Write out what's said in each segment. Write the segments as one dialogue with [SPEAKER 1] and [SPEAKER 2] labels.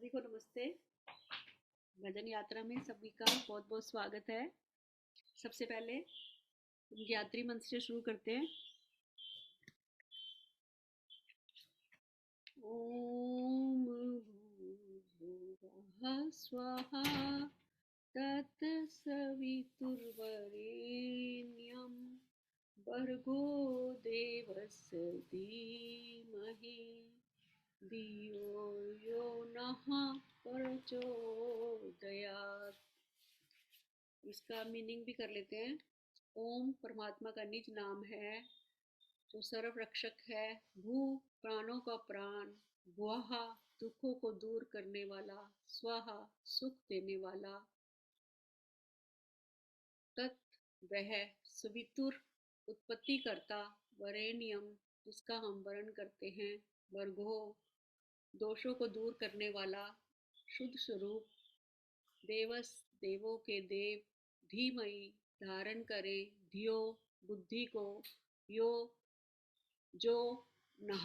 [SPEAKER 1] सभी को नमस्ते। भजन यात्रा में सभी का बहुत बहुत स्वागत है। सबसे पहले हम गायत्री मंत्र से शुरू करते हैं। ओम भूर्भुवः स्वः तत्सवितुर्वरेण्यं भर्गो देवस्य धीमहि धियो यो नः प्रचोदयात्। इसका मीनिंग भी कर लेते हैं। ओम परमात्मा का निज नाम है जो सर्व रक्षक है। भू प्राणों का प्राण, भुवः दुखों को दूर करने वाला, स्वः सुख देने वाला, तत् वह, सवितुर उत्पत्ति करता, वरेण्यम जिसका हम वर्ण करते हैं, भर्गो दोषों को दूर करने वाला, शुद्ध स्वरूप, देवस देवों के देव, धीमहि धारण करे, धियो बुद्धि को, यो जो नह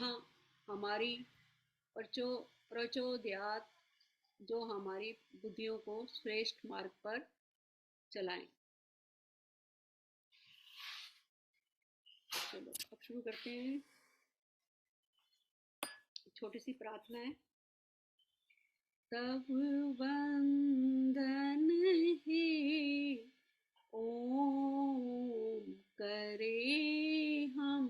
[SPEAKER 1] हमारी, प्रचोदयात जो हमारी बुद्धियों को श्रेष्ठ मार्ग पर चलाएं। चलो अब शुरू करते हैं। छोटी सी प्रार्थना है। तब वंदन है ओम करे हम,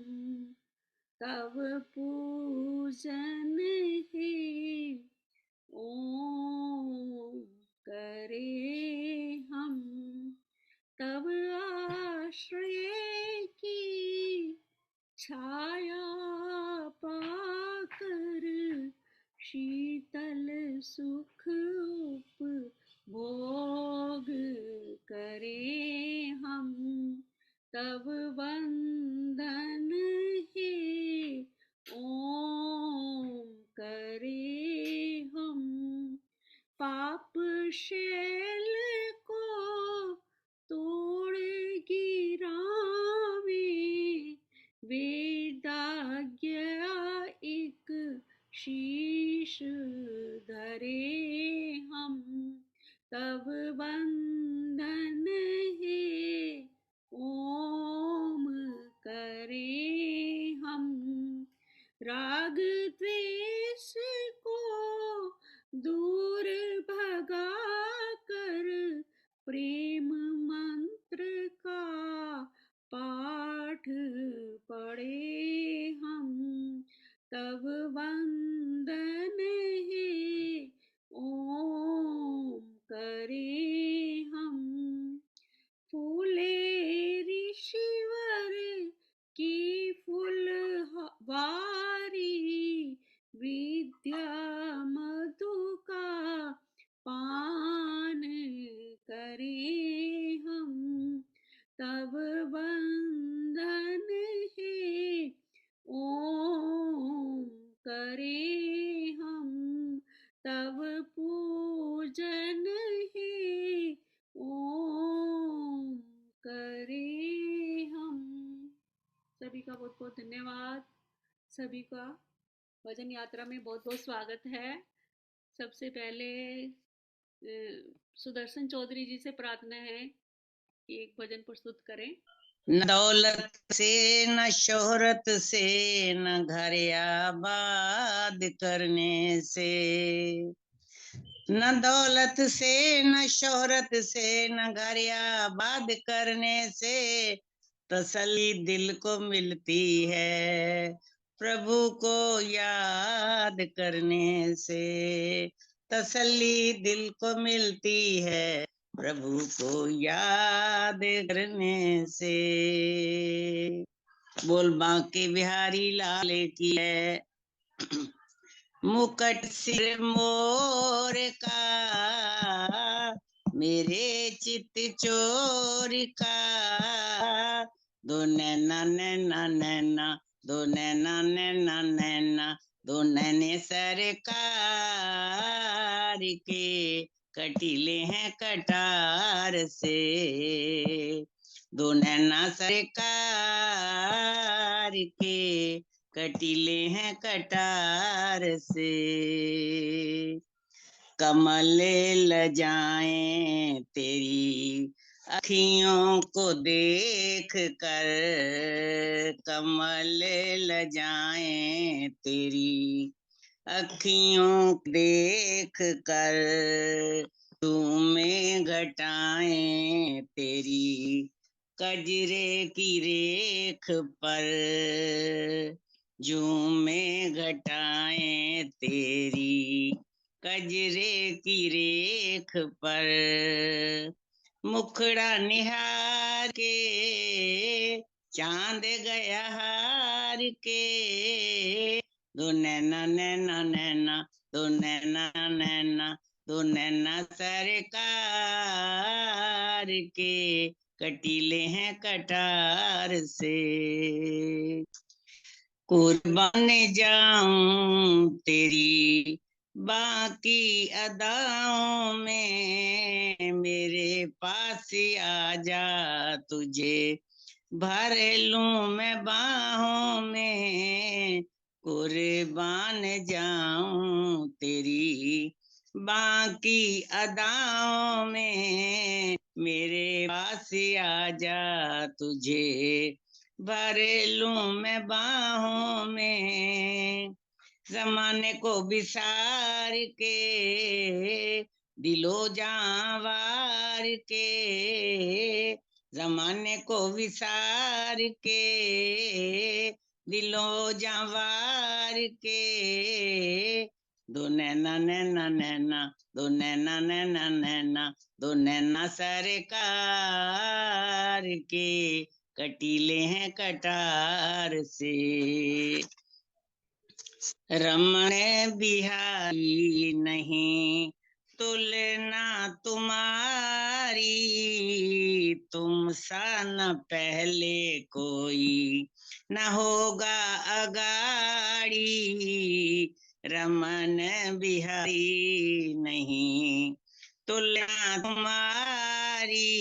[SPEAKER 1] तब पूजन है ओम करे हम, तब आश्रय की छाया पाकर शीतल सुख उपभोग करे हम, तब वंदन है ओम करे हम, पाप शैल को तोड़ गिरावे, वेदाज्ञा एक शीश धरे हम, तब वंदन है ओम करे हम, राग द्वेष को दूर भगा कर प्रेम मंत्र का पाठ पढ़े हम, तब वंदन है ओम करे हम, फूले ऋषिवर की फुलवारी, विद्या मधु का पान करे हम, तब वंदन है ओम करे हम, तब पूजन है ओम करे हम। सभी का बहुत बहुत धन्यवाद। सभी का भजन यात्रा में बहुत बहुत स्वागत है। सबसे पहले सुदर्शन चौधरी जी से प्रार्थना है कि एक भजन प्रस्तुत करें।
[SPEAKER 2] न दौलत से न शोहरत से न घर आबाद करने से, न दौलत से न शोहरत से न घर आबाद करने से तसल्ली दिल को मिलती है प्रभु को याद करने से, तसल्ली दिल को मिलती है प्रभु को याद करने से। बोल बांके बिहारी लाल की है। मुकट सिर मोर का मेरे चित चोर का, दो नैना नैना नैना, दो नैना नैना नैना, दो नैने सरकार के कटीले हैं कटार से, दो नैना सरकार के कटीले हैं कटार से। कमल लजाएं तेरी अखियों को देख कर, कमल लजाएं तेरी अखियों को देख कर, तुम्हें घटाएं तेरी कजरे की रेख पर, झूमे घटाएं तेरी कजरे की रेख पर, मुखड़ा निहार के चांद गया हार के, दो नैना नैना नैना, दो नैना नैना, दो नैना सरकार के कटीले हैं कटार से, कुर्बान जाऊं तेरी बाकी अदाओं में, मेरे पास आ जा तुझे भर लूं मैं बाहों में, कुर्बान जाऊं तेरी बाकी अदाओं में, मेरे पास आ जा तुझे भर लूं मैं बाहों में, जमाने को बिसार के दिलो जावार के, जमाने को विसार के दिलो जावार के, दो नैना नैना नैना, दो नैना नैना नैना, दो नैना सरकार के कटीले हैं कटार से, रमण बिहारी नहीं तुलना तुम्हारी, तुम सा न पहले कोई न होगा अगाड़ी, रमन बिहारी नहीं तुलना तुम्हारी,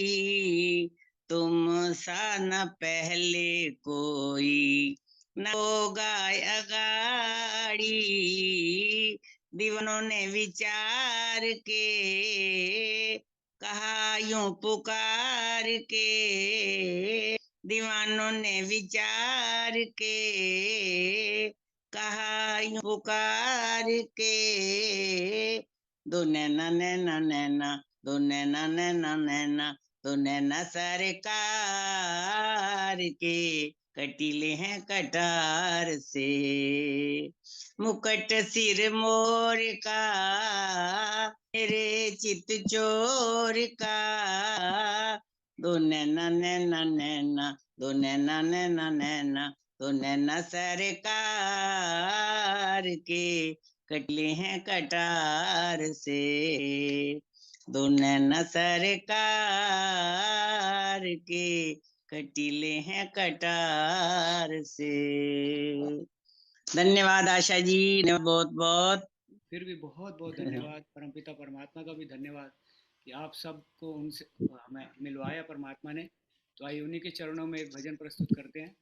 [SPEAKER 2] तुम सा न पहले कोई न होगा अगाड़ी, दीवानों ने विचार के कहा यूं पुकार के, दीवानों ने विचार के कहा यूं पुकार के, दो नैना नैना नैना, दो नैना नैना नैना, दो नैना सरकार के कटीले हैं कटार से, मुकुट सिर मोर का मेरे चित चोर का, दो नैना नैना नैना, दो नैना नैना नैना, दो नैना सरकार के कटले हैं कटार से, दो नैना सरकार के कटीले हैं कटार से। धन्यवाद आशा जी ने बहुत बहुत।
[SPEAKER 3] फिर भी बहुत बहुत धन्यवाद, परमपिता परमात्मा का भी धन्यवाद कि आप सबको उनसे हमें मिलवाया परमात्मा ने। तो आइए उन्हीं के चरणों में एक भजन प्रस्तुत करते हैं।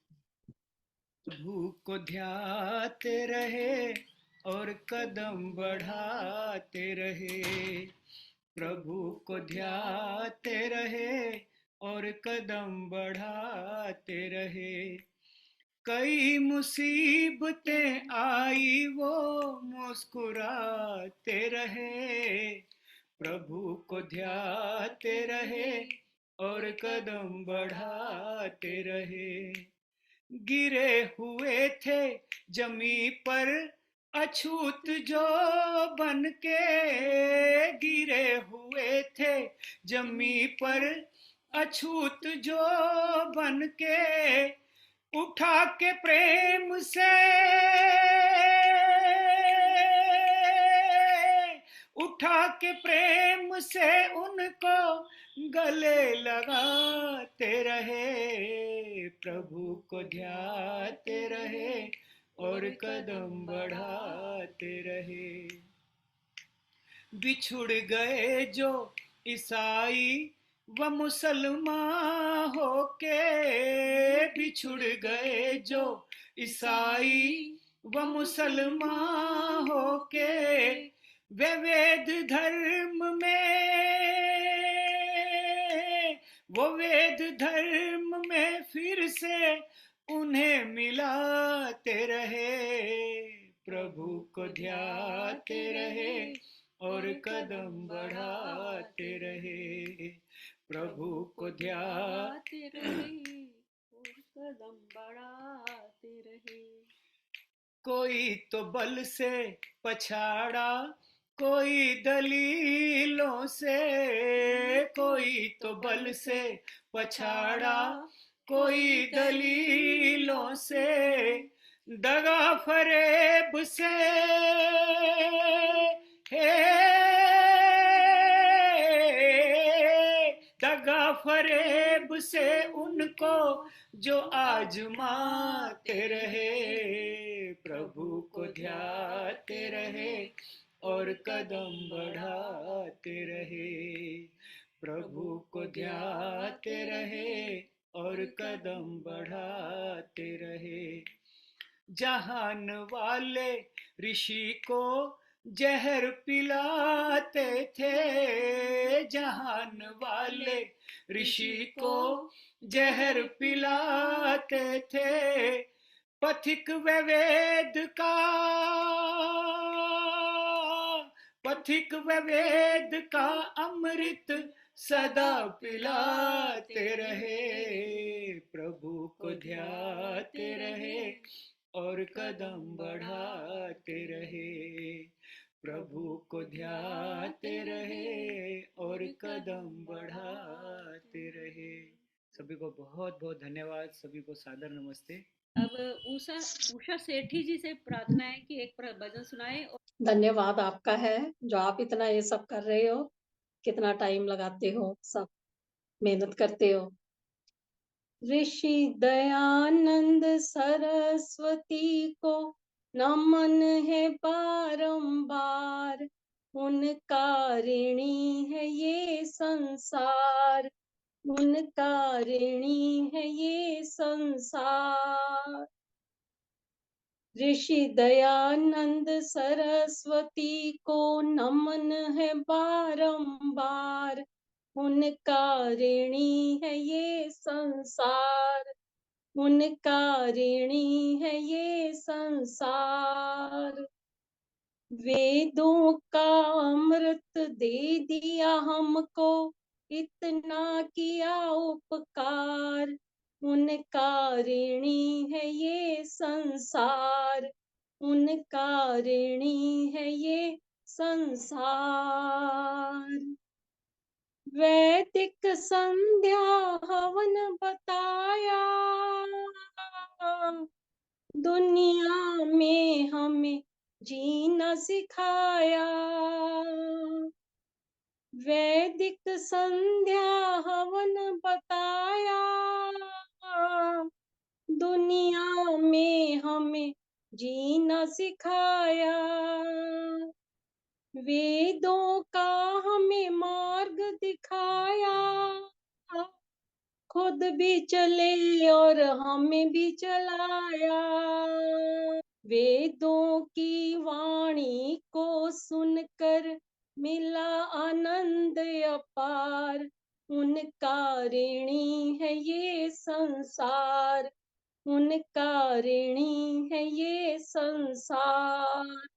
[SPEAKER 3] प्रभु को ध्याते रहे और कदम बढ़ाते रहे, प्रभु को ध्याते रहे और कदम बढ़ाते रहे, कई मुसीबतें आई वो मुस्कुराते रहे, प्रभु को ध्याते रहे और कदम बढ़ाते रहे, गिरे हुए थे जमी पर अछूत जो बन के, गिरे हुए थे जमी पर अछूत जो बन के, उठा के प्रेम से, उठा के प्रेम से उनको गले लगाते रहे, प्रभु को ध्याते रहे और कदम बढ़ाते रहे, बिछुड़ गए जो ईसाई व मुसलमान होके, बिछुड़ गए जो ईसाई व मुसलमान होके, वे वेद धर्म में, वो वेद धर्म में फिर से उन्हें मिलाते रहे, प्रभु को ध्याते रहे और कदम बढ़ाते रहे, प्रभु को ध्याते
[SPEAKER 1] रहे और कदम बढ़ाते रहे।
[SPEAKER 3] कोई तो बल से पछाड़ा, कोई दलीलों से, कोई तो बल से पछाड़ा, कोई दलीलों से, दगा फरेब से, दगा फरेब से उनको जो आजमाते रहे, प्रभु को ध्याते रहे और कदम बढ़ाते रहे, प्रभु को ध्याते रहे और कदम बढ़ाते रहे। जहान वाले ऋषि को जहर पिलाते थे, जहान वाले ऋषि को जहर पिलाते थे, पथिक व वेद का, पथिक व वेद का अमृत सदा पिलाते रहे, प्रभु को ध्याते रहे और कदम बढ़ाते रहे, प्रभु को ध्याते रहे और कदम बढ़ाते रहे। सभी को बहुत बहुत धन्यवाद, सभी को सादर नमस्ते।
[SPEAKER 1] अब उषा सेठी जी से प्रार्थना है कि एक भजन सुनाए।
[SPEAKER 4] धन्यवाद आपका है जो आप इतना ये सब कर रहे हो, कितना टाइम लगाते हो, सब मेहनत करते हो। ऋषि दयानंद सरस्वती को नमन है बारंबार, उनका ऋणी है ये संसार, उनका ऋणी है ये संसार। ऋषि दयानंद सरस्वती को नमन है बारंबार, उनका ऋणी है ये संसार, उनका ऋणी है ये संसार। वेदों का अमृत दे दिया हमको, इतना किया उपकार, उनका ऋणी है ये संसार, उनका ऋणी है ये संसार। वैदिक संध्या हवन बताया, दुनिया में हमें जीना सिखाया। वैदिक संध्या हवन बताया, दुनिया में हमें जीना सिखाया। वेदों का हमें मार्ग दिखाया, खुद भी चले और हमें भी चलाया। वेदों की वाणी को सुनकर मिला आनंद अपार, उनका ऋणी है ये संसार, उनका ऋणी है ये संसार।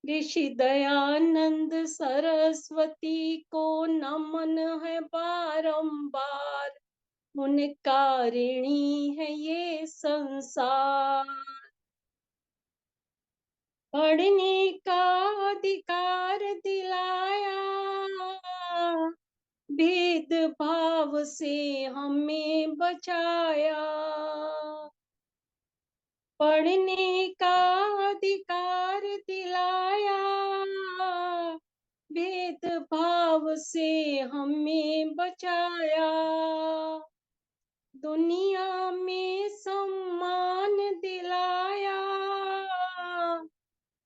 [SPEAKER 4] ऋषि दयानंद सरस्वती को नमन है बारंबार, उनका ऋणी है ये संसार। पढ़ने का अधिकार दिलाया, भेदभाव से हमें बचाया। पढ़ने का अधिकार दिलाया, भेदभाव से हमें बचाया। दुनिया में सम्मान दिलाया,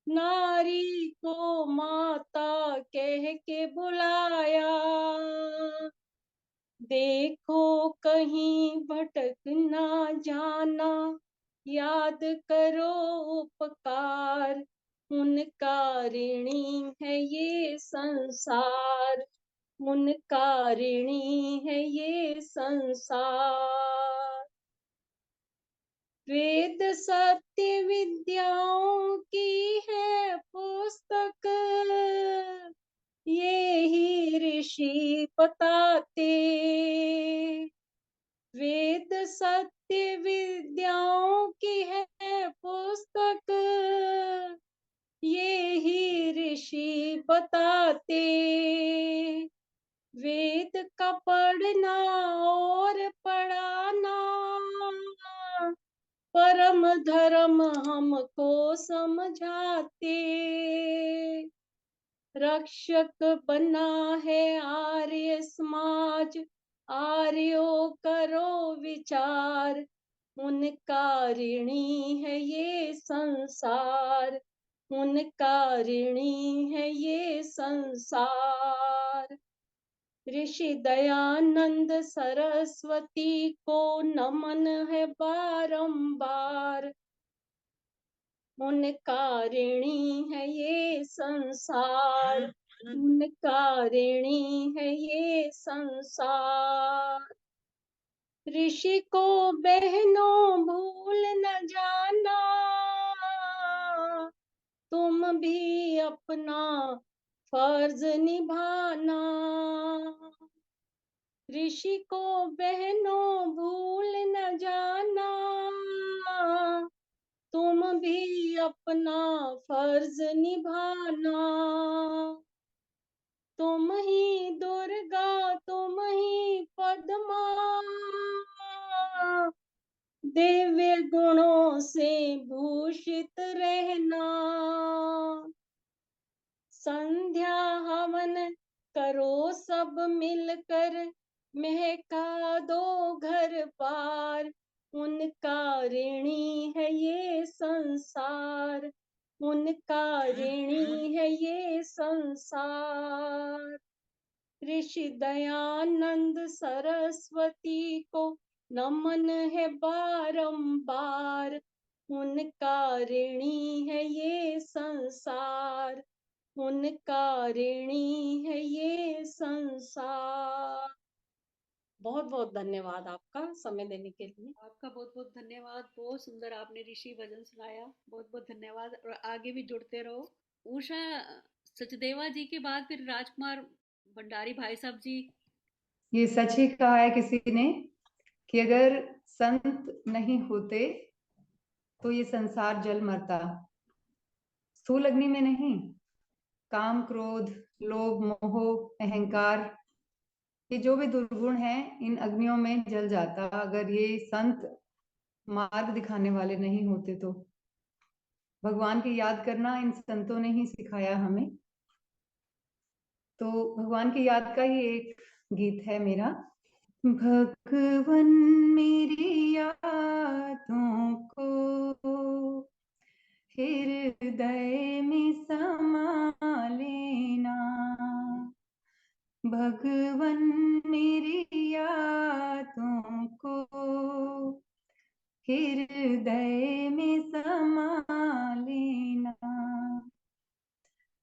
[SPEAKER 4] नारी को माता कह के बुलाया। देखो कहीं भटक ना जाना, याद करो उपकार, मुनकारिणी है ये संसार, मुनकारिणी है ये संसार। वेद सत्य विद्याओं की है पुस्तक, ये ही ऋषि बताते। वेद सत्य विद्याओं की है पुस्तक, ये ही ऋषि बताते। वेद का पढ़ना और पढ़ाना, परम धर्म हमको समझाते। रक्षक बना है आर्य समाज, आर्यों करो विचार, मुनकारिणी है ये संसार, मुनकारिणी है ये संसार। ऋषि दयानंद सरस्वती को नमन है बारंबार, मुनकारिणी है ये संसार, मुनकारिणी है ये संसार। ऋषि को बहनों भूल न जाना, तुम भी अपना फर्ज निभाना। ऋषि को बहनों भूल न जाना, तुम भी अपना फर्ज निभाना। तुम ही दुर्गा, तुम ही पद्मा, दिव्य गुणों से भूषित रहना। संध्या हवन करो सब मिलकर, महका दो घर पार, मुनकारिणी है ये संसार, मुनकारिणी है ये संसार। ऋषि दयानंद सरस्वती को नमन है बारंबार, मुनकारिणी है ये संसार, मुनकारिणी है ये संसार। बहुत बहुत धन्यवाद आपका समय देने के लिए।
[SPEAKER 1] आपका बहुत बहुत धन्यवाद। बहुत सुंदर आपने ऋषि भजन सुनाया। बहुत बहुत धन्यवाद और आगे भी जुड़ते रहो। उषा सचदेवा जी के बाद फिर राजकुमार भंडारी भाई साहब जी।
[SPEAKER 5] ये सच ही कहा है किसी ने कि अगर संत नहीं होते तो ये संसार जल मरता। स्थूल अग्नि में नहीं, काम क्रोध लोभ मोह अहंकार, ये जो भी दुर्गुण है इन अग्नियों में जल जाता अगर ये संत मार्ग दिखाने वाले नहीं होते तो। भगवान की याद करना इन संतों ने ही सिखाया हमें। तो भगवान की याद का ही एक गीत है मेरा। भगवन मेरी यादों को हृदय में समा लेना, भगवन मेरी यादों को हृदय में समा लेना।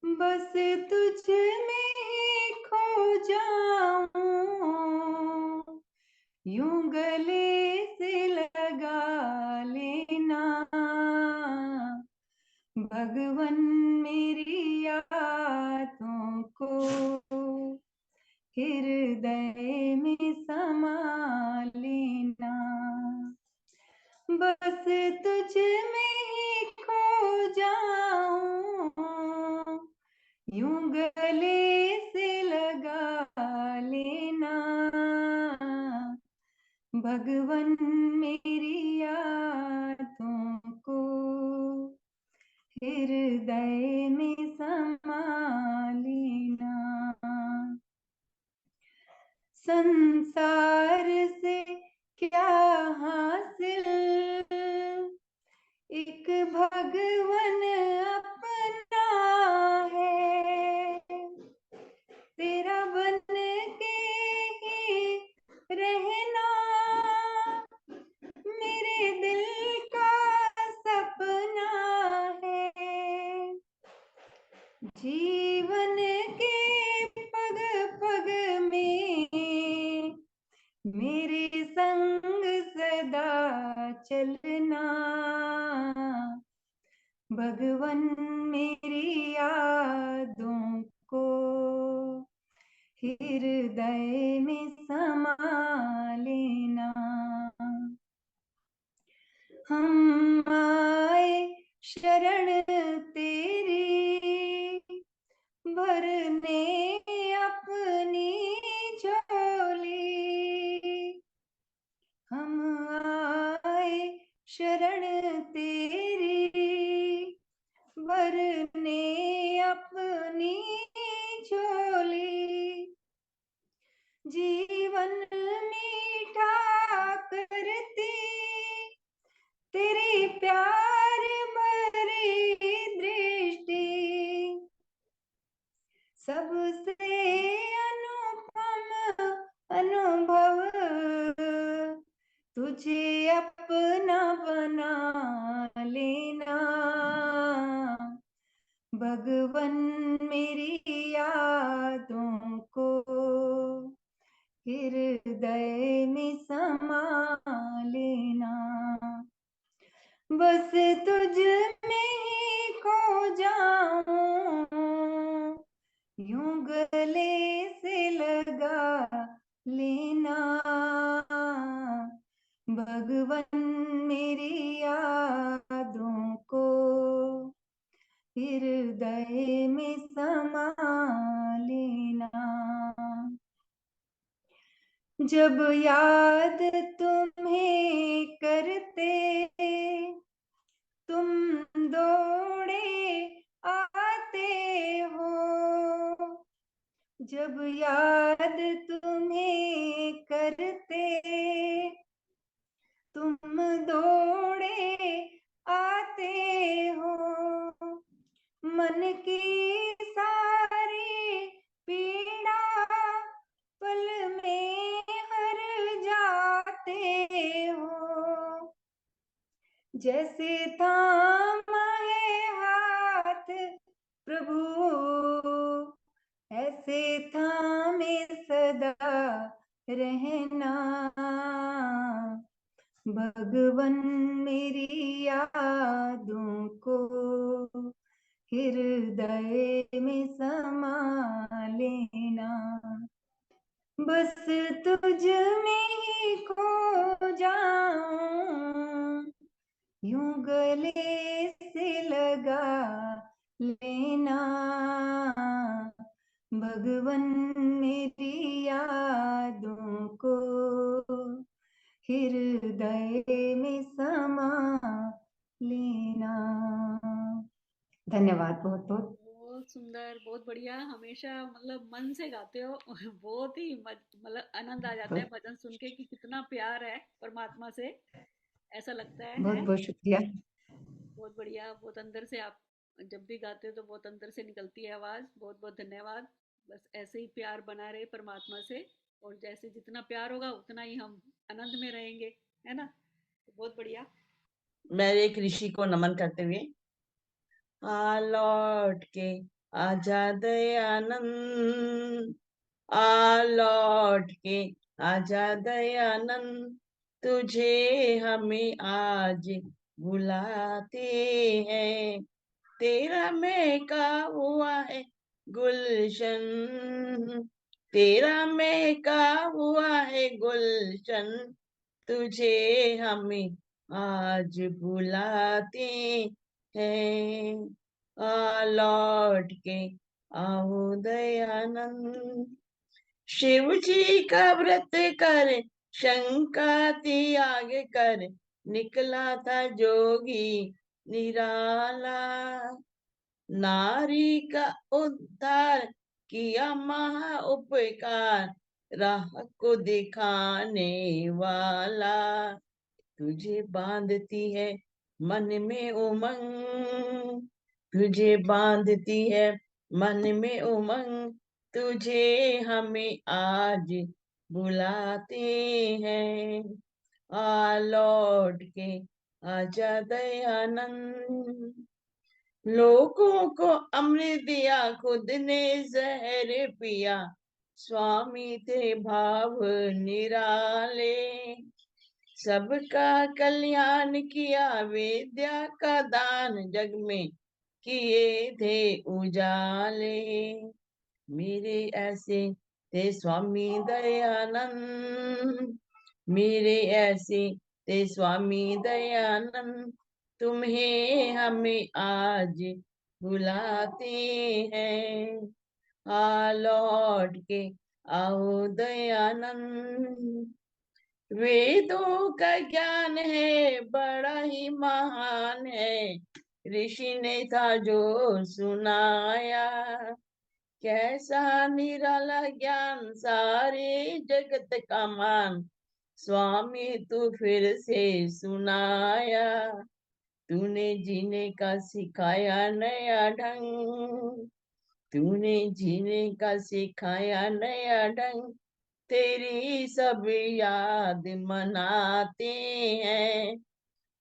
[SPEAKER 5] बस तुझ में ही खो जाऊं, यूं गले से लगा लेना, भगवन मेरी यादों को हृदय में समा लेना। बस तुझ में ही खो जाऊं, यूं गले से लगा लेना, भगवन मेरी यादों को हृदय में समा लेना। संसार से क्या हासिल, एक भगवन अपना है, तेरा बन के ही रहना मेरे दिल का सपना है। मेरे संग सदा चलना, भगवन मेरी यादों को हृदय में समा लेना। हम आए शरण तेरी, भरने अपनी झोली। हम आए शरण तेरी, भरने अपनी झोली। जीवन मीठा करती तेरी प्यार भरी दृष्टि, सबसे अनुपम अनुभव तुझे अपना बना लेना। भगवन मेरी यादों को हृदय में समा लेना। बस तुझ में ही खो जाऊं, यूं गले से लगा लेना। भगवन मेरी यादों को हृदय में समा लेना। जब याद तुम्हें करते तुम दौड़े आते हो, जब याद तुम्हें करते तुम दौड़े आते हो, मन की सारी पीड़ा पल में हर जाते हो। जैसे थामा है हाथ प्रभु, ऐसे थामे सदा रहना। भगवन मेरी यादों को हृदय में समा लेना। बस तुझ में ही खो जाऊं, यूं गले से लगा लेना। भगवन मेरी यादों को हृदय में समा लेना। धन्यवाद बहुत बहुत।
[SPEAKER 1] बहुत सुंदर, बहुत बढ़िया। हमेशा मतलब मन से गाते हो। बहुत ही मतलब आनंद आ जाता है भजन सुन के कि कितना प्यार है परमात्मा से, ऐसा लगता
[SPEAKER 5] बहुत
[SPEAKER 1] है।
[SPEAKER 5] बहुत शुक्रिया।
[SPEAKER 1] बहुत बढ़िया, बहुत अंदर से आप जब भी गाते हो तो बहुत अंदर से निकलती है आवाज। बहुत बहुत धन्यवाद। बस ऐसे ही प्यार बना रहे परमात्मा से, और जैसे जितना प्यार होगा उतना ही हम आनंद में रहेंगे, है ना? तो बहुत बढ़िया।
[SPEAKER 2] मैं एक ऋषि को नमन करते हुए, आ लौट के आजा दयानंद, आ लौट के आजा दयानंद, तुझे हमें आज बुलाते हैं। तेरा महका हुआ है गुलशन, तेरा महका हुआ है गुलशन, तुझे हमें आज बुलाते हैं। आ लौट के आओ दयानंद, शिव जी का व्रत कर शंका त्याग कर, निकला था जोगी निराला, नारी का उद्धार किया महा उपकार, राह को दिखाने वाला। तुझे बांधती है मन में उमंग, तुझे बांधती है मन में उमंग, तुझे हमें आज बुलाते हैं। आ लौट के आजा दयानंद, लोगों को अमृत दिया खुद ने जहर पिया,
[SPEAKER 6] स्वामी थे भाव निराले, सबका कल्याण किया, विद्या का दान जग में किए थे उजाले। मेरे ऐसे थे स्वामी दयानंद, मेरे ऐसे थे स्वामी दयानंद, तुम्हें हमें आज बुलाते हैं। आ लौट के आओ दयानंद, वेदों का ज्ञान है बड़ा ही महान है, ऋषि ने था जो सुनाया। कैसा निराला ज्ञान सारे जगत का मान, स्वामी तू फिर से सुनाया। तूने जीने का सिखाया नया ढंग, तूने जीने का सिखाया नया ढंग, तेरी सब याद मनाते हैं।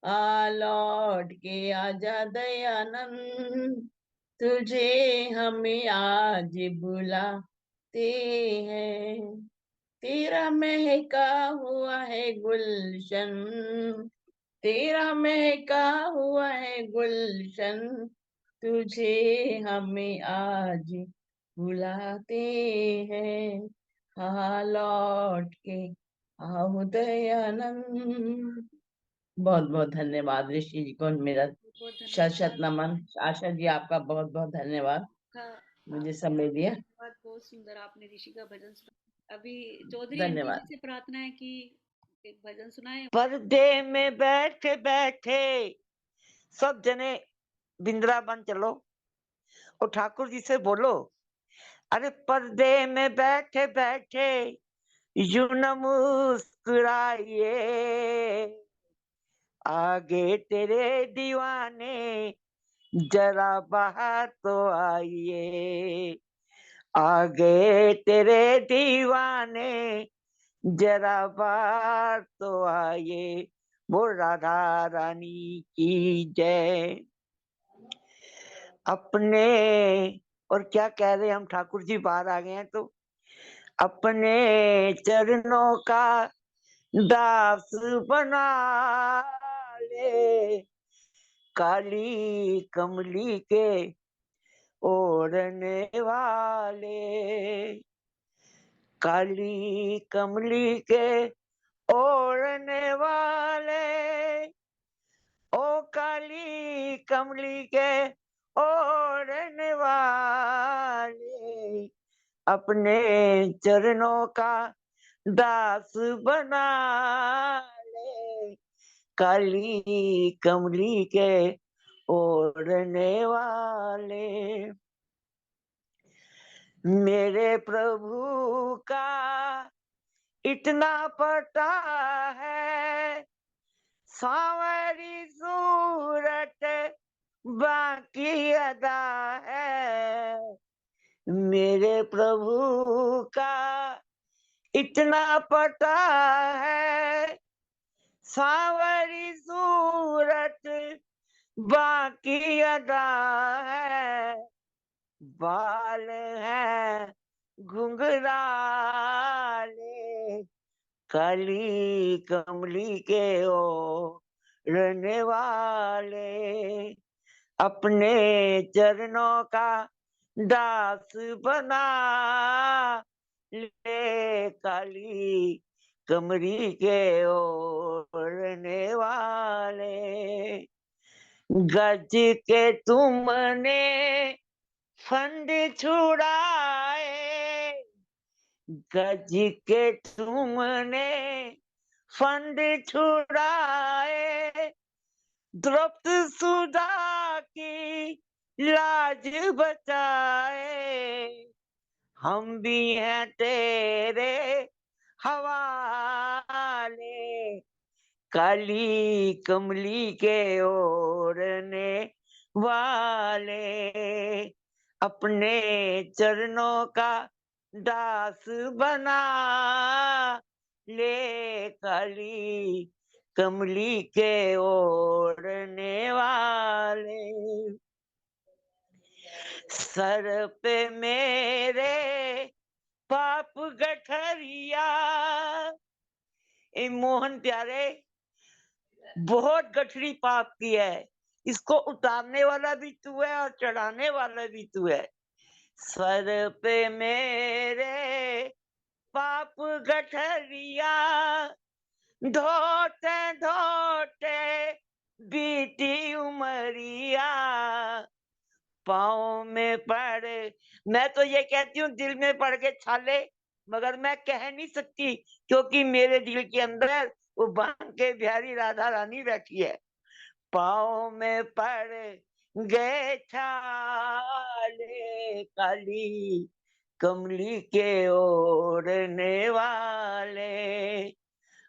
[SPEAKER 6] आ लौट के आजा दयानंद, तुझे हमें आज बुलाते हैं। तेरा महका हुआ है गुलशन, तेरा महका हुआ है गुलशन, तुझे हमें आज बुलाते हैं। हाँ लौट के आओ दयानंद। बहुत बहुत धन्यवाद ऋषि जी को मेरा
[SPEAKER 1] बहुत
[SPEAKER 6] शत शत
[SPEAKER 1] धन्यवाद
[SPEAKER 6] नमन। आशा जी आपका बहुत बहुत धन्यवाद,
[SPEAKER 1] आपका।
[SPEAKER 6] मुझे समय दिया।
[SPEAKER 1] धन्यवाद, बहुत सुंदर आपने ऋषि का भजन सुना। अभी चौधरी एमपी
[SPEAKER 6] धन्यवाद।
[SPEAKER 1] जी से प्रार्थना है कि एक भजन सुनाए।
[SPEAKER 2] पर्दे में बैठे बैठे सब जने वृंदावन चलो और ठाकुर जी से बोलो, अरे पर्दे में बैठे बैठे यूं न मुस्कुराइए, आगे तेरे दीवाने जरा बाहर तो आइए, आगे तेरे दीवाने जरा बाहर तो आइए। वो राधा रानी की जय। अपने और क्या कह रहे हम ठाकुर जी बाहर आ गए हैं तो अपने चरणों का दास बना ले, काली कमली के ओढ़ने वाले, काली कमली के ओढ़ने वाले, ओ काली कमली के ओढ़ने वाले, अपने चरणों का दास बना ले, काली कमली के ओढ़ने वाले। मेरे प्रभु का इतना पता है, सांवरी सूरत बाकी अदा है। मेरे प्रभु का इतना पता है, सांवरी सूरत बाकी अदा है, बाल है घुंघराले, काली कमली के ओढ़ने वाले, अपने चरणों का दास बना ले, काली कमली के ओढ़ने वाले। गज के तुमने फंद छुड़ाए, गज के तुमने फंद छुड़ाए, द्रौपदी सुधा की लाज बचाए, हम भी हैं तेरे हवाले, काली कमली के ओढ़ने वाले, अपने चरणों का दास बना ले, काली कमली के ओढ़ने वाले। सर पे मेरे पाप पाप गठरिया। ए मोहन प्यारे, बहुत गठरी पाप की है, इसको उतारने वाला भी तू है और चढ़ाने वाला भी तू है। स्वर पे मेरे पाप गठरिया, धोते धोते बीती उमरिया, पाँव में पड़। मैं तो ये कहती हूँ दिल में पड़ के छाले, मगर मैं कह नहीं सकती क्योंकि मेरे दिल के अंदर वो बांके बिहारी राधा रानी बैठी है। पाँव में पड़ गए छाले, काली कमली के ओढ़ने वाले,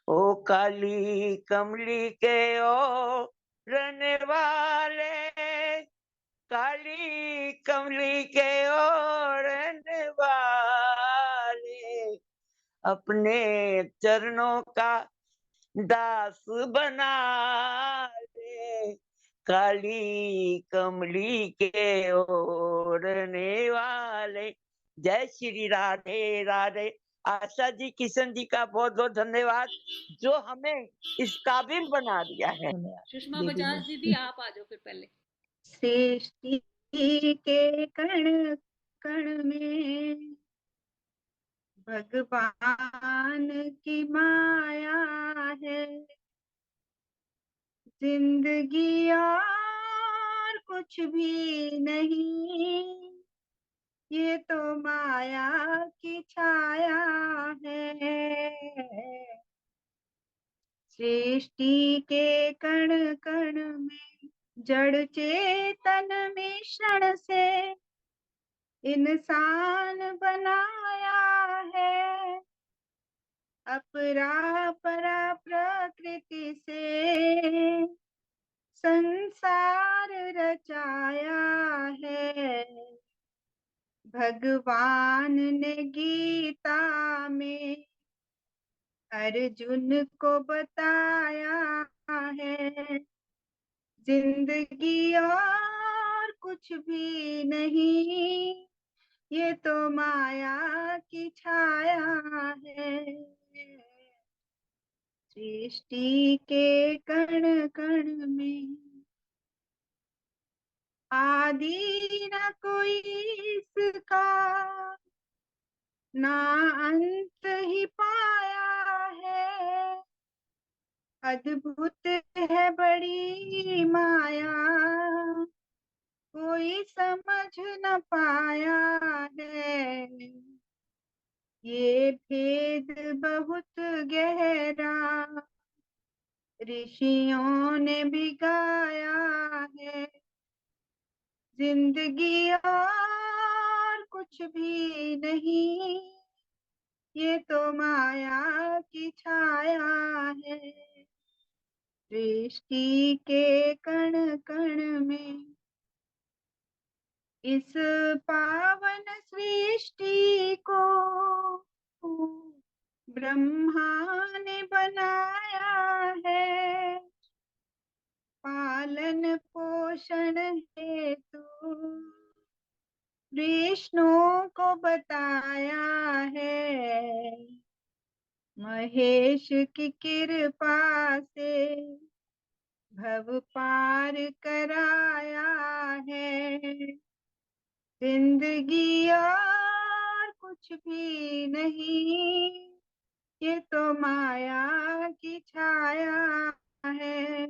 [SPEAKER 2] ओ काली कमली के ओढ़ने वाले, काली कमली के ओढ़ने वाले, अपने चरणों का दास बना ले, काली कमली के ओढ़ने वाले। जय श्री राधे राधे। आशा जी, किशन जी का बहुत बहुत धन्यवाद जो हमें इस काबिल बना दिया है।
[SPEAKER 1] सुषमा
[SPEAKER 6] दीदी
[SPEAKER 1] बजाज
[SPEAKER 6] ने।
[SPEAKER 1] दीदी आप आ जाओ फिर पहले।
[SPEAKER 7] सृष्टि के कण कण में भगवान की माया है, जिंदगी और कुछ भी नहीं, ये तो माया की छाया है। सृष्टि के कण कण में जड़ चेतन मिश्रण से इंसान बनाया है, अपरा परा प्रकृति से संसार रचाया है। भगवान ने गीता में अर्जुन को बताया है, जिंदगी और कुछ भी नहीं, ये तो माया की छाया है। सृष्टि के कण कण में आदि न कोई इसका, ना अंत ही पाया है, अद्भुत है बड़ी माया, कोई समझ न पाया है। ये भेद बहुत गहरा ऋषियों ने भी गाया है, जिंदगी और कुछ भी नहीं, ये तो माया की छाया है। सृष्टि के कण कण में इस पावन सृष्टि को ब्रह्मा ने बनाया है, पालन पोषण हेतु विष्णु को बताया है, महेश की कृपा से भव पार कराया है, जिंदगी और कुछ भी नहीं, ये तो माया की छाया है।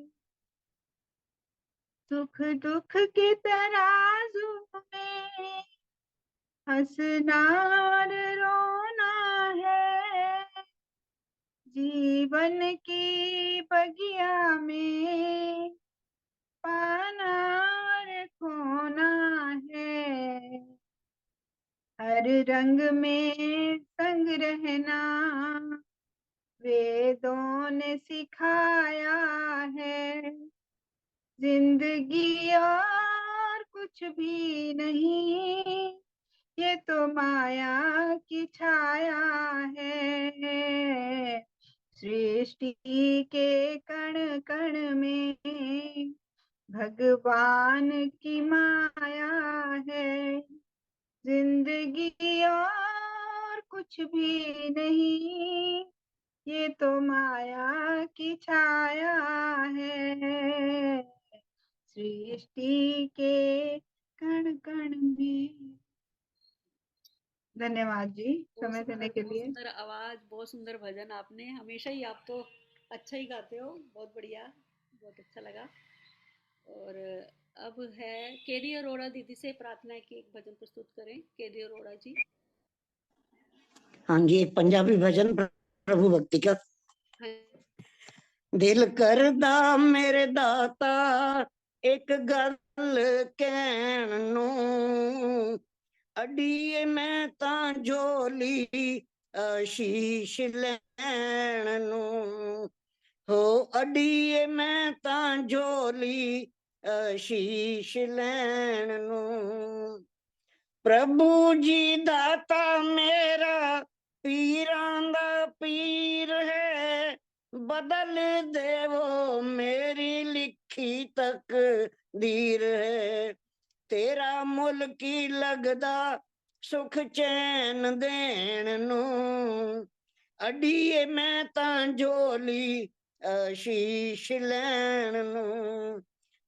[SPEAKER 7] सुख दुख के तराजू में हंसना और रोना है, जीवन की बगिया में पाना और खोना है, हर रंग में संग रहना वेदों ने सिखाया है, जिंदगी और कुछ भी नहीं, ये तो माया की छाया है। सृष्टि के कण कण में भगवान की माया है, जिंदगी और कुछ भी नहीं, ये तो माया की छाया है, सृष्टि के कण कण में। धन्यवाद जी समय देने के
[SPEAKER 1] बहुत
[SPEAKER 7] लिए।
[SPEAKER 1] सुंदर आवाज, बहुत सुंदर भजन आपने, हमेशा ही आप तो अच्छा ही गाते हो, बहुत बढ़िया, बहुत अच्छा लगा। और अब है केडी अरोड़ा दीदी से प्रार्थना है कि एक भजन प्रस्तुत करें। केडी अरोड़ा जी।
[SPEAKER 8] हाँ जी, एक पंजाबी भजन प्रभु भक्ति का।
[SPEAKER 1] हाँ।
[SPEAKER 8] दिल करदा मेरे दाता एक गल कहण नूं, अड़ीए मैं तां झोली आशीष लैण नूं, हो अड़ीए मैं तां झोली आशीष लैण नूं। प्रभु जी दाता मेरा पीरां दा पीर है, बदल देवो मेरी लिखी तकदीर है, तेरा मुल की लगदा सुख चैन देण नूं, अड़ीए मैं तां झोली आशीष लैण नूं,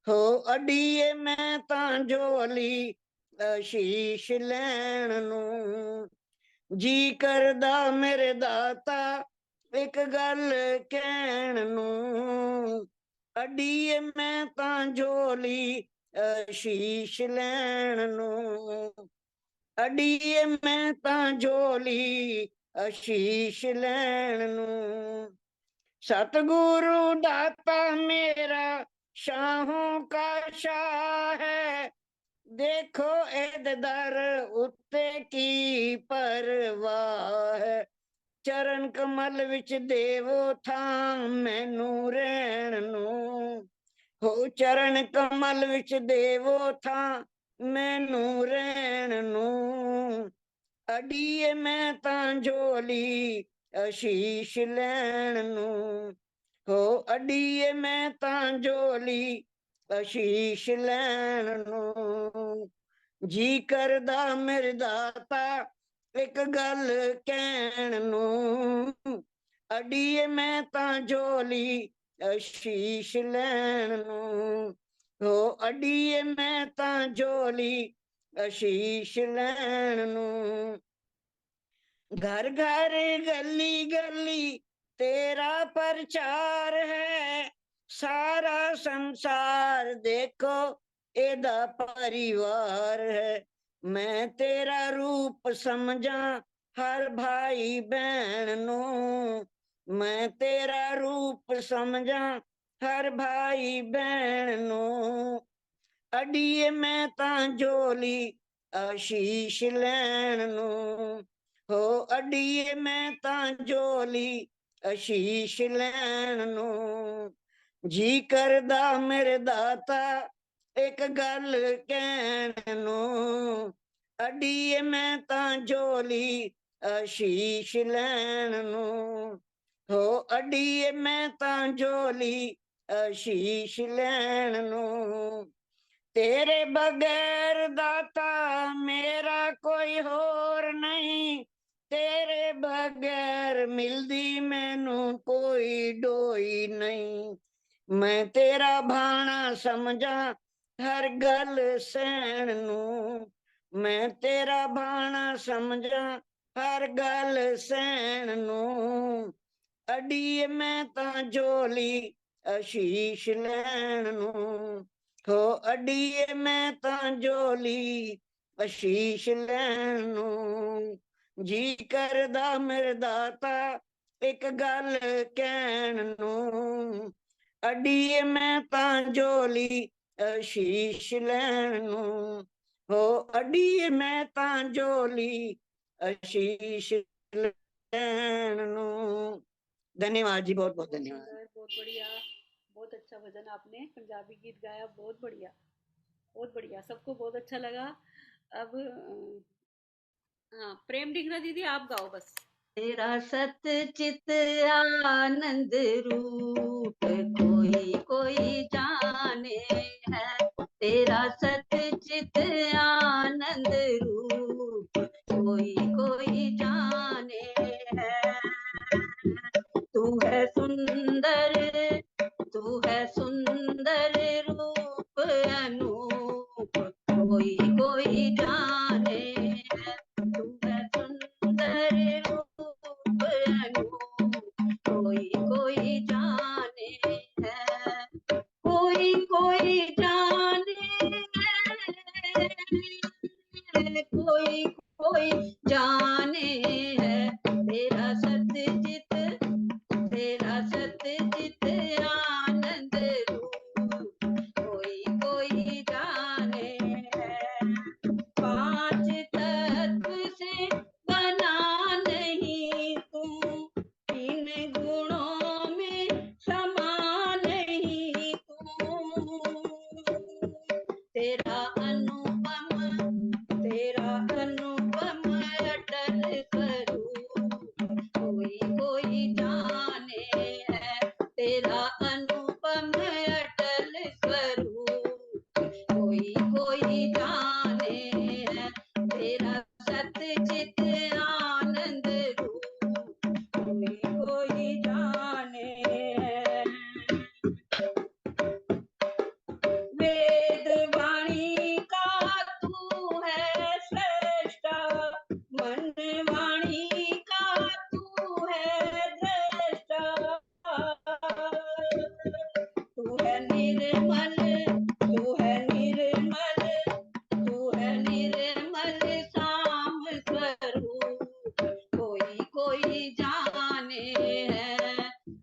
[SPEAKER 8] हो अड़ीए मैं तां झोली आशीष लैण नूं। जी करदा मेरे दाता एक गल कहण नूं, अड़ीए मैं तां झोली आशीष लैण नूं, अड़ीए मैं तां झोली आशीष लैण नूं। सतगुरु दाता मेरा शाहों का शाह है, देखो एद दर उत्ते की परवाह है, चरण कमल विच देवो थां मैनू रहण नूं, हो चरण कमल विच देवो थां मैनू रहण नूं, अड़ीए मैं तां झोली आशीष लैण नूं, हो अड़ीए मैं तां झोली आशीष लैण नूं। जी करदा मेरे दाता एक गल कहण नूं, अड़ीए मैं तां झोली आशीष लैण नूं, हो अड़ीए मैं तां झोली आशीष लैण नूं। घर घर गली गली तेरा प्रचार है, सारा संसार देखो एदा परिवार है, मैं तेरा रूप समझा हर भाई बहन नूं, मैं तेरा रूप समझा हर भाई बहन नूं, अड़ीए मैं तां झोली आशीष लैण नूं, हो अड़ीए मैं तां झोली आशीष लैण नूं। जी करदा मेरे दाता एक गल कहण नूं, अड़ीए मैं तां झोली आशीष लैण नूं, हो अड़ीए मैं तां झोली आशीष लैण नूं। तेरे बगैर दाता मेरा कोई होर नहीं, तेरे बगैर मिलदी मैनू कोई डोई नहीं, मैं तेरा भाना समझा हर गल सहण नूं, मैं तेरा भाना समझा हर गल सहण नूं, अड़ीए मैं तां झोली आशीष लैण नूं, हो अड़ीए मैं तां झोली आशीष लैण नूं। जी करदा मेरे दाता एक गल कहण नूं, अड़ीए मैं तां झोली आशीष लैण नूं, हो अड़ीए मैं तां झोली आशीष लैण नूं। धन्यवाद जी, बहुत बहुत धन्यवाद।
[SPEAKER 1] बहुत बढ़िया, बहुत अच्छा भजन आपने पंजाबी गीत गाया, बहुत बढ़िया, बहुत बढ़िया, सबको बहुत अच्छा लगा। अब हाँ, प्रेम डिंगरा दीदी आप गाओ बस।
[SPEAKER 9] तेरा सत चित आनंद रूप कोई कोई जाने है, तेरा सत चित आनंद रूप कोई कोई जाने सुंदर, तू है सुंदर रूप अनूप, कोई कोई जाने है। तू है सुंदर रूप अनूप, कोई कोई जाने है। कोई कोई जाने है, कोई कोई जाने है। तेरा सतचित, तेरा सतचित आनंद रूप, कोई कोई जाने है। पांच तत्व से बना नहीं तू, इन गुणों में समा नहीं तू। तेरा अनुपम, तेरा अनुपम अटल स्वरूप, कोई कोई जाने है। तेरा अनुपम अटल स्वरूप, कोई कोई जाने है। तेरा सतचित आनंद रूप, कोई कोई जाने है। वेद वाणी का तू है श्रेष्ठा, मन वाणी का तू है दृष्टा। तू है निर्मल, तू है निर्मल, तू है निर्मल शाम स्वरूप, कोई कोई जाने है।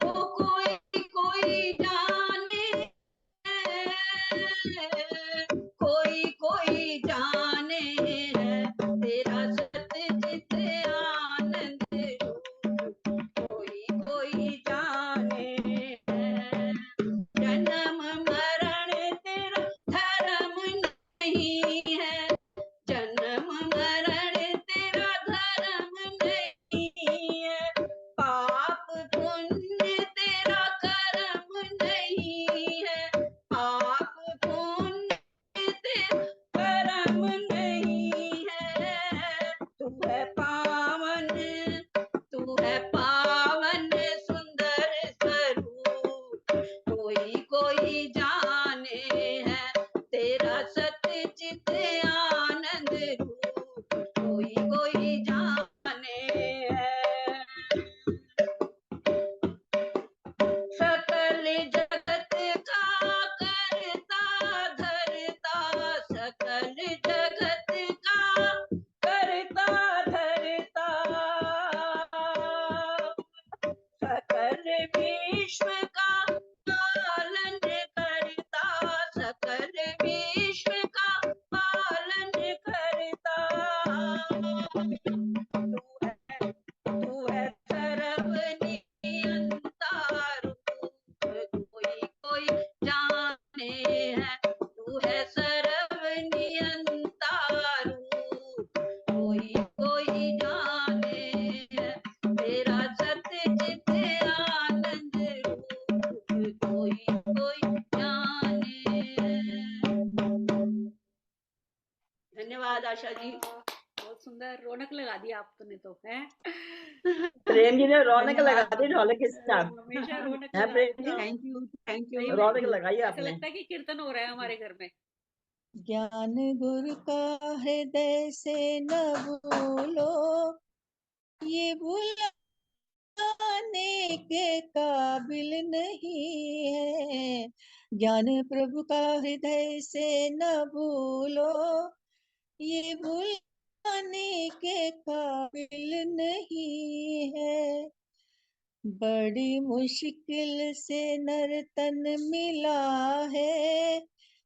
[SPEAKER 9] ओ कोई कोई जाने है, कोई कोई जाने है। तेरा सतचित आनंद रूप, कोई कोई जाने है। जन्म मरण तेरा धर्म नहीं है, जन्म मरण तेरा धर्म नहीं है। पाप पुण्य तेरा कर्म नहीं है, पाप पुण्य तेरा कर्म नहीं है। तू है पावन, तू है पावन सुंदर स्वरूप, कोई कोई जाने है। तेरा सतचित आनंद रूप, कोई कोई जाने है। सकल जगत का करता धरता, सकल जगत का करता धरता, सकल विश्व का पालन करता, सकल विश्व का पालन करता। तू है सर्वनियंता रूप, कोई कोई जाने है। तू है सर्वनियंता रूप, कोई कोई जाने है। तेरा सतचित आनंद रूप, कोई कोई जाने है। धन्यवाद आशा जी।
[SPEAKER 1] बहुत सुंदर, रौनक लगा दी आपने तो, है।
[SPEAKER 6] प्रेम जी ने रौनक
[SPEAKER 4] धन्यवाद।
[SPEAKER 6] लगा दी ढोलक के साथ।
[SPEAKER 1] हमेशा रौनक
[SPEAKER 6] है
[SPEAKER 1] लगा
[SPEAKER 6] प्रेम
[SPEAKER 1] दी।
[SPEAKER 6] जी,
[SPEAKER 9] थैंक यू, थैंक
[SPEAKER 1] सही
[SPEAKER 9] यू।
[SPEAKER 1] में
[SPEAKER 6] रौनक लगाई
[SPEAKER 1] ऐसा
[SPEAKER 6] आपने।
[SPEAKER 1] लगता है कि कीर्तन हो रहा है हमारे घर में।
[SPEAKER 10] ज्ञान गुरु का हृदय से न भूलो, ये भुलाने के काबिल नहीं है। ज्ञान प्रभु का हृदय से न भूलो, ये भुलाने के काबिल नहीं है। बड़ी मुश्किल से नर तन मिला है,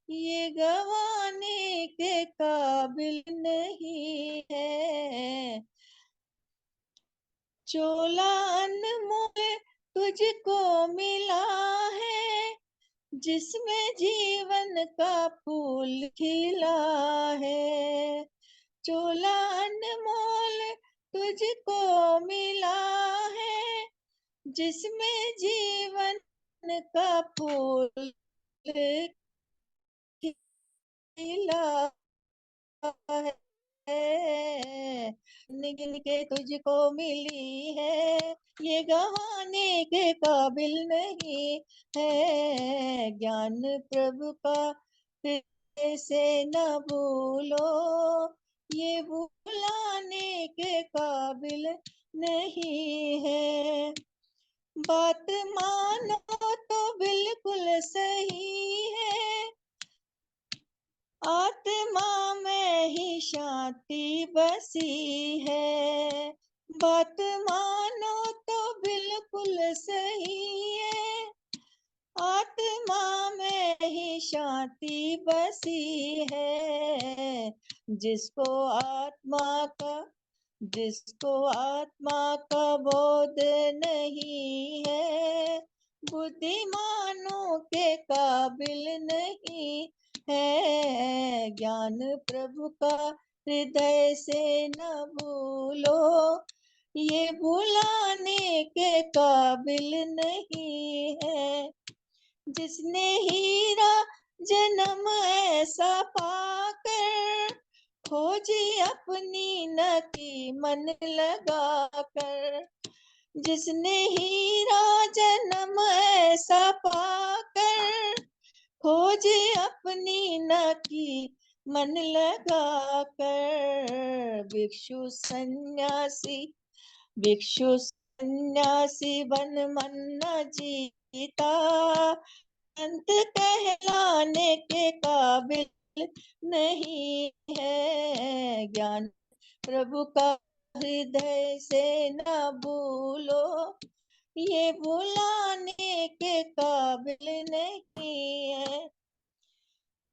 [SPEAKER 10] ये गवाने के काबिल नहीं है। चोला अनमोल तुझको मिला है, जिसमें जीवन का फूल खिला है। चोला अनमोल तुझको मिला है, जिसमें जीवन का फूल खिला है। गिन के तुझको मिली है, ये गवाने के काबिल नहीं है। ज्ञान प्रभु का हृदय से न भूलो, ये भुलाने के काबिल नहीं है। बात मानो तो बिल्कुल सही है, आत्मा में ही शांति बसी है। बात मानो तो बिल्कुल सही है, आत्मा में ही शांति बसी है। जिसको आत्मा का बोध नहीं है, बुद्धिमानों के काबिल नहीं है। ज्ञान प्रभु का हृदय से न भूलो, ये भुलाने के काबिल नहीं है। जिसने हीरा जन्म ऐसा पाकर, खोजी अपनी नकी मन लगा कर। जिसने हीरा जन्म ऐसा पाकर, खोजी अपनी नकी मन लगा कर। भिक्षु सन्यासी बन मन न जीता, संत कहलाने के काबिल नहीं है। ज्ञान प्रभु का हृदय से न भूलो, ये भुलाने के काबिल नहीं है।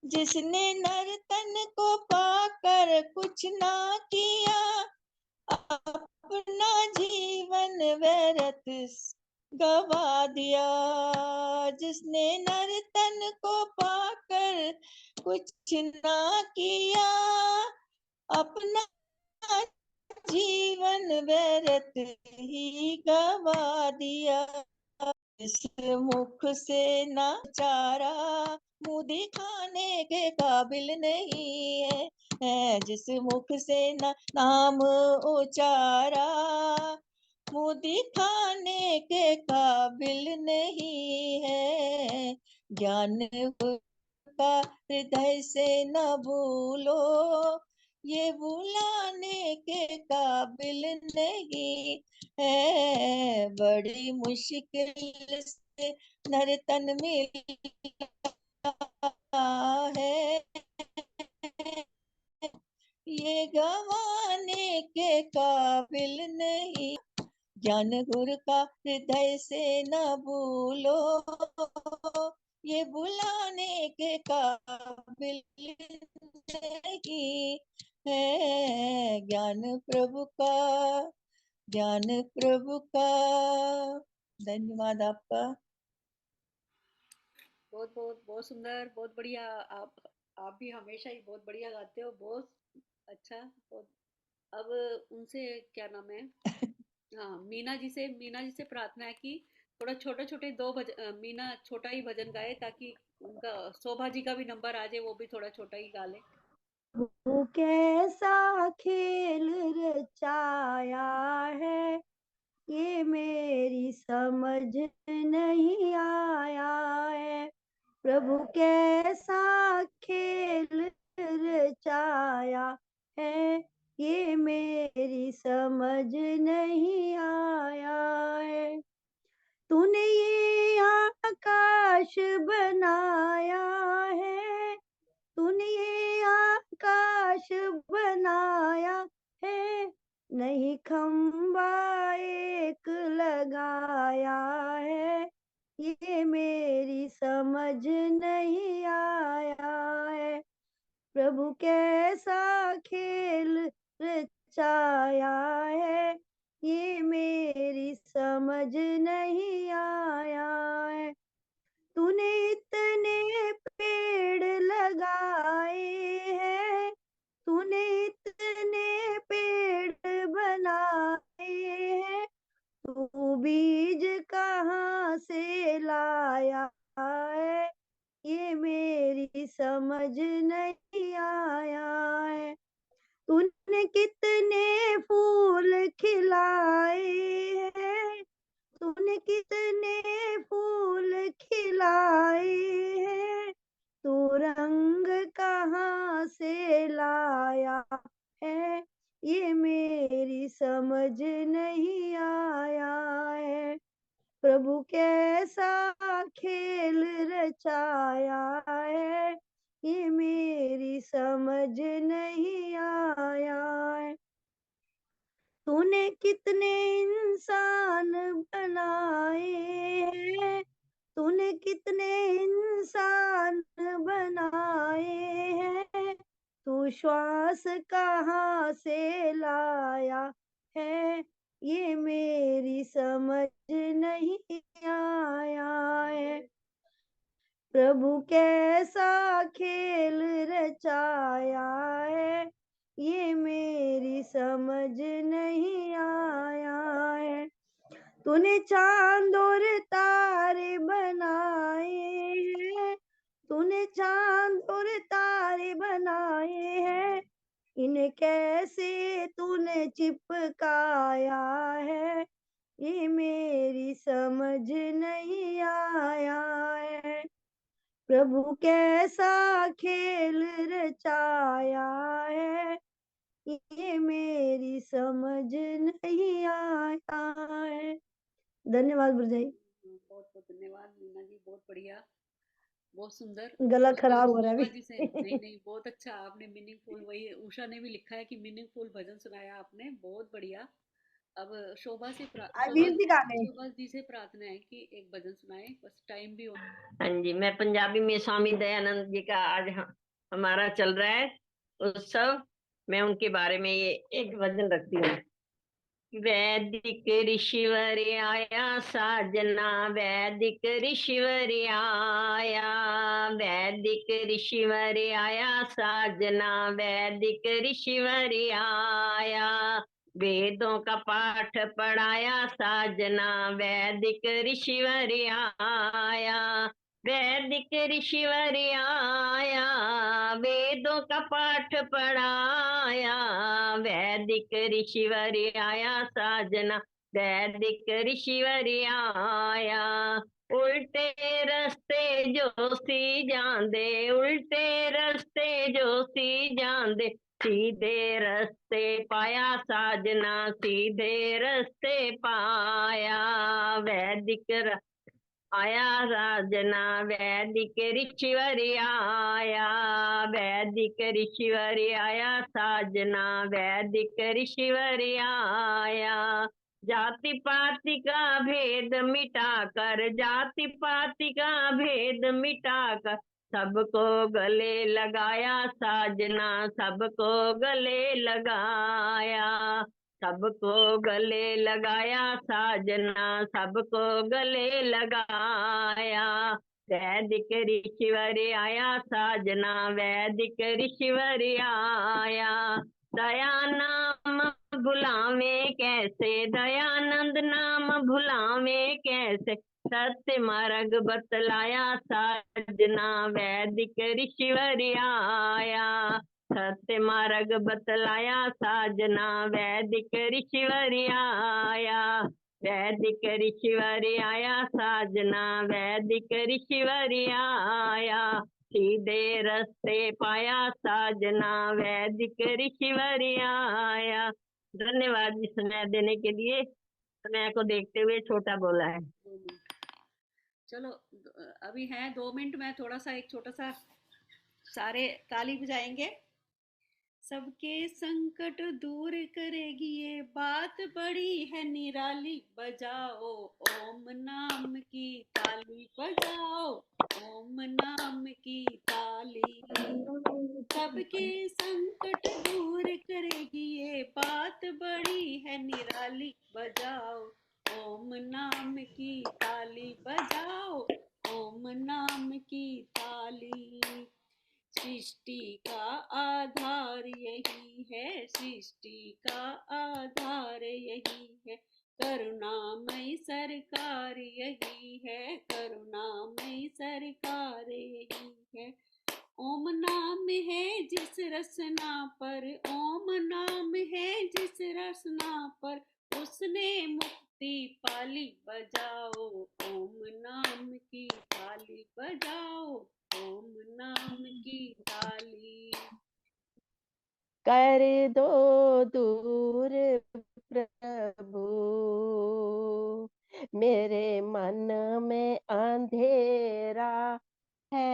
[SPEAKER 10] जिसने नर्तन को पाकर कुछ ना किया, अपना जीवन व्यर्थ गवा दिया। जिसने नर्तन को पाकर कुछ ना किया, अपना जीवन व्यर्थ ही गवा दिया। इस मुख से ना चारा, मुंह दिखाने के काबिल नहीं है। जिस मुख से न नाम उचारा, मुंह दिखाने के काबिल नहीं है। ज्ञान का हृदय से न भूलो, ये भुलाने के काबिल नहीं है। बड़ी मुश्किल से नर्तन मिलता है, ये गवाने के काबिल नहीं। ज्ञान गुरु का हृदय से न भूलो, ये भुलाने के काबिल नहीं है। ज्ञान प्रभु का। धन्यवाद आपका।
[SPEAKER 1] बहुत बहुत बहुत सुंदर, बहुत बढ़िया। आप भी हमेशा ही बहुत बढ़िया गाते हो, बहुत अच्छा। बहुत। अब उनसे क्या नाम है, हाँ, मीना जी से प्रार्थना है कि थोड़ा छोटे छोटे मीना छोटा ही भजन गाए, ताकि उनका शोभा जी का भी नंबर आ जाए, वो भी थोड़ा छोटा ही गा ले।
[SPEAKER 11] वो कैसा खेल रचाया है, ये मेरी समझ नहीं आया है। प्रभु कैसा खेल रचाया है, ये मेरी समझ नहीं आया है। तूने ये आकाश बनाया है, तूने ये आकाश बनाया है, नहीं खंबा एक लगाया है, ये मेरी समझ नहीं आया है। प्रभु कैसा खेल रचाया है, ये मेरी समझ नहीं आया है। तूने इतने पेड़ लगाए हैं, तूने इतने पेड़ बनाए हैं, तू बीज कहाँ से लाया है, ये मेरी समझ नहीं आया है। तूने कितने फूल खिलाए हैं, तूने कितने फूल खिलाए हैं, तू रंग कहाँ से लाया है, ये मेरी समझ नहीं आया है। प्रभु कैसा खेल रचाया है, ये मेरी समझ नहीं आया है। तूने कितने इंसान बनाए हैं, तूने कितने इंसान बनाए हैं, तू श्वास कहाँ से लाया है, ये मेरी समझ नहीं आया है। प्रभु कैसा खेल रचाया है, ये मेरी समझ नहीं आया है। तूने चांद और तारे बनाए हैं, तूने चांद और तारे बनाए हैं, इन्हें कैसे तूने चिपकाया है, ये मेरी समझ नहीं आया है। प्रभु कैसा खेल रचाया है, ये मेरी समझ नहीं आया है। धन्यवाद गुरुजी।
[SPEAKER 1] बहुत बहुत धन्यवाद मीना जी, बहुत बढ़िया, बहुत सुंदर।
[SPEAKER 11] गला
[SPEAKER 1] तो
[SPEAKER 11] खराब हो रहा है
[SPEAKER 1] शोभा जी से
[SPEAKER 11] अभी।
[SPEAKER 1] नहीं नहीं, बहुत अच्छा आपने मीनिंगफुल, वही उषा ने भी लिखा है कि मीनिंगफुल भजन सुनाया आपने, बहुत बढ़िया। अब शोभा
[SPEAKER 11] वीर जी गाने।
[SPEAKER 1] शोभा जी से प्रार्थना है कि एक भजन सुनाए, बस टाइम भी हो।
[SPEAKER 6] हाँ जी, मैं पंजाबी में स्वामी दयानंद जी का आज हमारा चल रहा है उत्सव, मैं उनके बारे में ये एक भजन रखती हूँ। वैदिक ऋषिवर आया साजना, वैदिक ऋषिवर आया, वैदिक ऋषिवर आया साजना, वैदिक ऋषिवर आया, वेदों का पाठ पढ़ाया साजना, वैदिक ऋषिवर आया, वैदिक ऋषिवर आया, वेदों का पाठ पढ़ाया, वैदिक ऋषिवर आया साजना, वैदिक ऋषिवर आया, उल्टे रस्ते जो सी जांदे, उल्टे रस्ते जो सी जांदे, सीधे रस्ते पाया साजना, सीधे रस्ते पाया, वैदिक आया साजना, वैदिक ऋषिवर आया, वैदिक ऋषिवर आया साजना, वैदिक ऋषिवर आया, जाति पाति का भेद मिटाकर, जाति पाति का भेद मिटाकर, सबको गले लगाया साजना, सबको गले लगाया, सबको गले लगाया साजना, सबको गले लगाया, वैदिक ऋषिवर आया साजना, वैदिक ऋषिवर आया, दया नाम भुलावे कैसे, दयानंद नाम भुलावे कैसे, सत्य मार्ग बतलाया साजना, वैदिक ऋषिवर आया, सत्य मार्ग बतलाया साजना, वैदिक ऋषिवर आया, वैदिक ऋषिवर आया साजना, वैदिक ऋषिवर आया, सीधे रस्ते पाया साजना, वैदिक ऋषिवर आया। धन्यवाद जी समय देने के लिए, समय को देखते हुए छोटा बोला है।
[SPEAKER 1] 2 मिनट, चलो अभी है 2 मिनट, मैं थोड़ा सा एक छोटा सा, सारे ताली बजाएंगे। सबके संकट दूर करेगी ये बात बड़ी है निराली, बजाओ ओम नाम की ताली, बजाओ ओम नाम की ताली, सबके संकट दूर करेगी ये बात बड़ी है निराली, बजाओ ओम नाम की ताली, बजाओ ओम नाम की ताली। सृष्टि का आधार यही है, सृष्टि का आधार यही है, करुणामयी सरकार यही है, करुणामयी सरकार यही है, ओम नाम है जिस रसना पर, ओम नाम है जिस रसना पर, उसने मुक्ति पाली। बजाओ ओम नाम की ताली, बजाओ ओम नाम की ताली।
[SPEAKER 12] कर दो दूर प्रभु मेरे मन में अंधेरा है,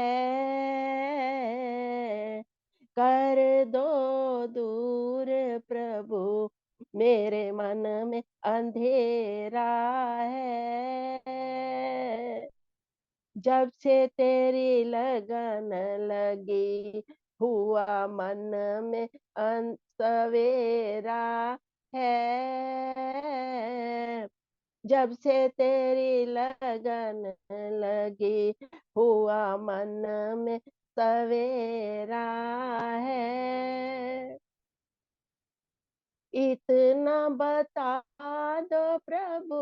[SPEAKER 12] कर दो दूर प्रभु मेरे मन में अंधेरा है। जब से तेरी लगन लगी हुआ मन में सवेरा है। जब से तेरी लगन लगी हुआ मन में सवेरा है। इतना बता दो प्रभु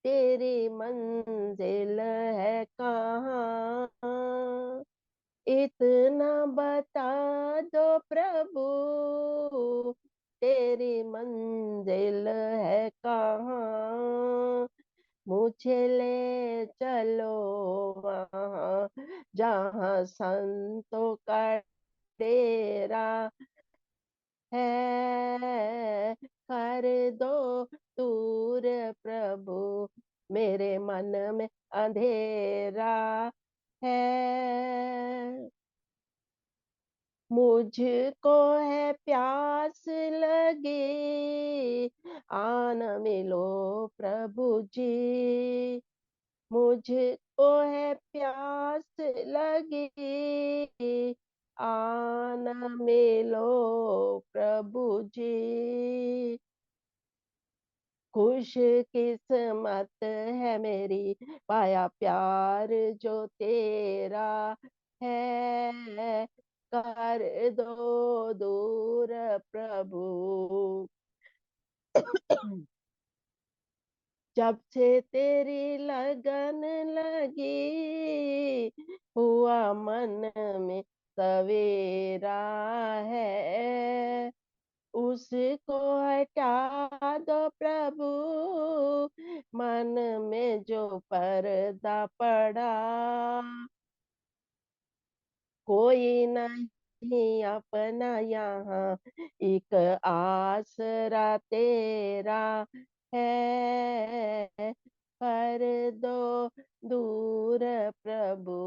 [SPEAKER 12] तेरी मंजिल है कहाँ। इतना बता दो प्रभु तेरी मंजिल है कहाँ। मुझे ले चलो वहाँ जहाँ संतों का डेरा है। कर दो दूर प्रभु मेरे मन में अंधेरा है। मुझको है प्यास लगी आन मिलो प्रभु जी। मुझको है प्यास लगी आन मिलो प्रभु जी। खुश किस्मत है मेरी पाया प्यार जो तेरा है। कर दो दूर प्रभु जब से तेरी लगन लगी हुआ मन में सवेरा है। उसको हटा दो प्रभु मन में जो पर्दा पड़ा। कोई नहीं अपना यहाँ एक आसरा तेरा है। कर दो दूर प्रभु।